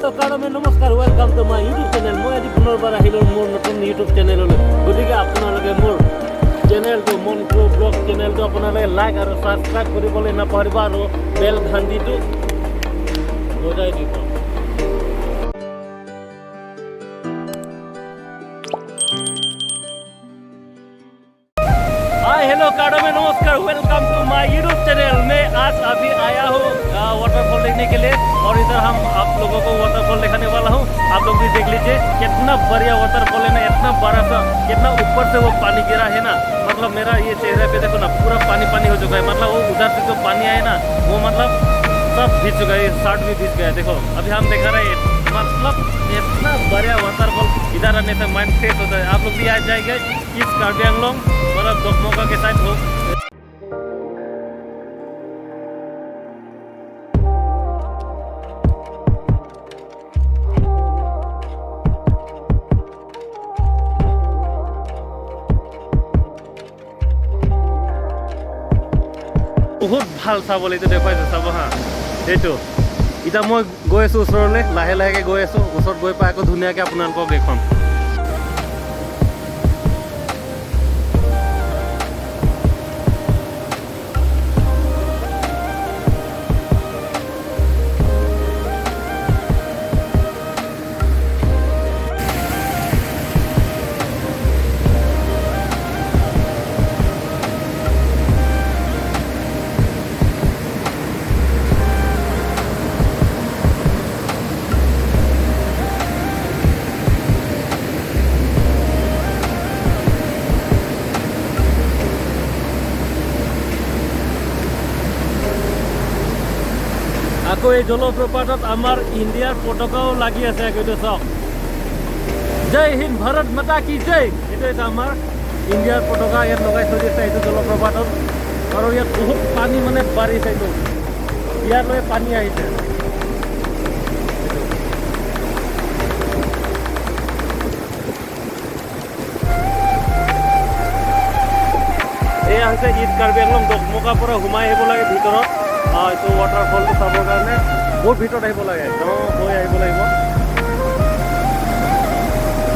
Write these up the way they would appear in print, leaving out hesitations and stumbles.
নমস্কাৰ, welcome to my YouTube channel. মই আজি পুনৰবাৰ আহিলোঁ মোৰ নতুন ইউটিউব চেনেললৈ। গতিকে আপোনালোকে মোৰ চেনেলটো মনটো ব্লগ চেনেলটো আপোনালোকে লাইক আৰু ছাবস্ক্ৰাইব কৰিবলৈ নাপাহৰিব আৰু বেল ঘণ্টিটো বজাই দিব। हाय हेलो काड़ो में नमस्कार, welcome to my YouTube channel. मैं आज अभी आया हूँ वाटरफॉल देखने के लिए और इधर हम आप लोगों को वाटरफॉल दिखाने वाला हूँ। आप लोग भी देख लीजिए कितना बढ़िया वाटरफॉल है ना, इतना बड़ा सा, कितना ऊपर से वो पानी गिरा है ना। मतलब मेरा ये चेहरे पे देखो ना, पूरा पानी पानी हो चुका है। मतलब वो उधर से जो पानी आया ना, वो मतलब सब भीग चुका है, शर्ट भी भीग गया है। देखो अभी हम दिखा रहे हैं, मतलब इतना बढ़िया वाटरफॉल, इधर आने से माइंड फ्रेश होता है। आप लोग भी आ जाएंगे इस कार्बी आंगलोंग और दोकमोका के साइड हो। बहुत ভাল চাবলৈ এইটো দেখুৱাইছে, চাব হা। এইটো এতিয়া মই গৈ আছোঁ ওচৰলৈ, লাহে লাহেকৈ গৈ আছোঁ। ওচৰত গৈ পাই আকৌ ধুনীয়াকৈ আপোনালোকক দেখুৱাম। আকৌ এই জলপ্ৰপাতত আমাৰ ইণ্ডিয়াৰ পতাকাও লাগি আছে। এইটো চাওক, জয় হিন্দ, ভাৰত মাতা কি জয়। এইটো এটা আমাৰ ইণ্ডিয়াৰ পতাকা ইয়াত লগাই থৈ দিছে এইটো জলপ্ৰপাতত। আৰু ইয়াত বহুত পানী মানে বাঢ়িছে, এইটো ইয়ালৈ পানী আহিছে। এয়া হৈছে ইষ্ট কাৰ্বি আংলং দকমকাৰ পৰা সোমাই আহিব লাগে ভিতৰত। এইটো ৱাটাৰফলটো চাবৰ কাৰণে বহুত ভিতৰত আহিব লাগে, একদম হৈ আহিব লাগিব।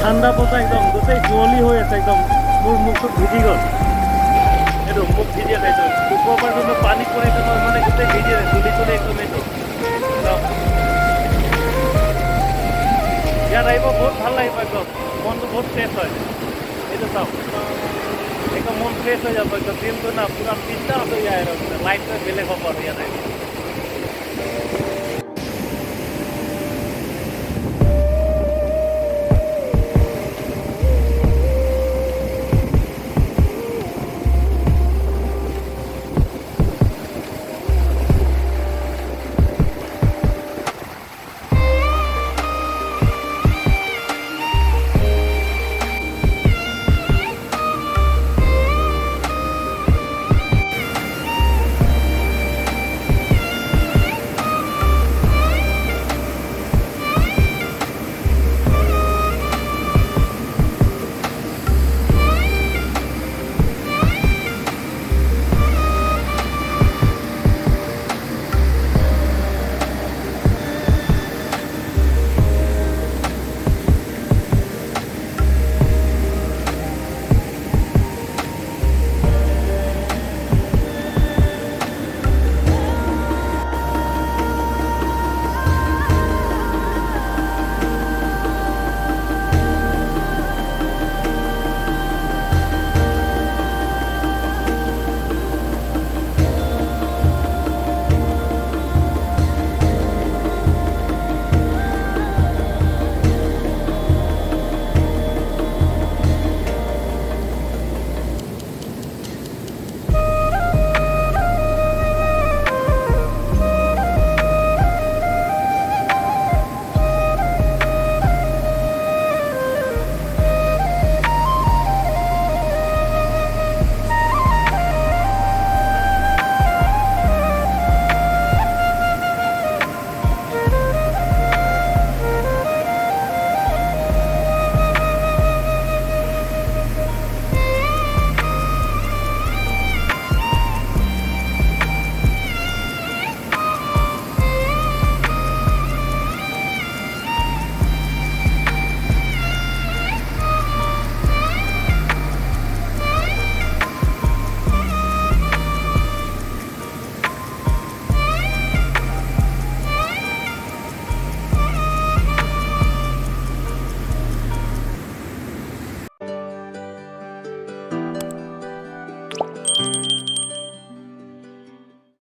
ঠাণ্ডা বতাহ একদম, গোটেই কুঁৱলী হৈ আছে একদম। মোৰ মুখটো ভিজি গ'ল, এইটো মুখ ভিজি আছে। এইটো ওপৰৰ পৰা যোনটো পানী পৰিছে মানে গোটেই ভিজি আছে, তুলি তুলি একদম। এইটো ইয়াত আহিব বহুত ভাল লাগিব, একদম মনটো বহুত ফ্ৰেছ হয়। এইটো চাওক, একদম মন ফ্ৰেছ হৈ যাব একদম। দিনটো না পুৰা চিন্তা হৈ যায় আৰু লাইফটো বেলেগ হ'ব আৰু ইয়াত আহিব।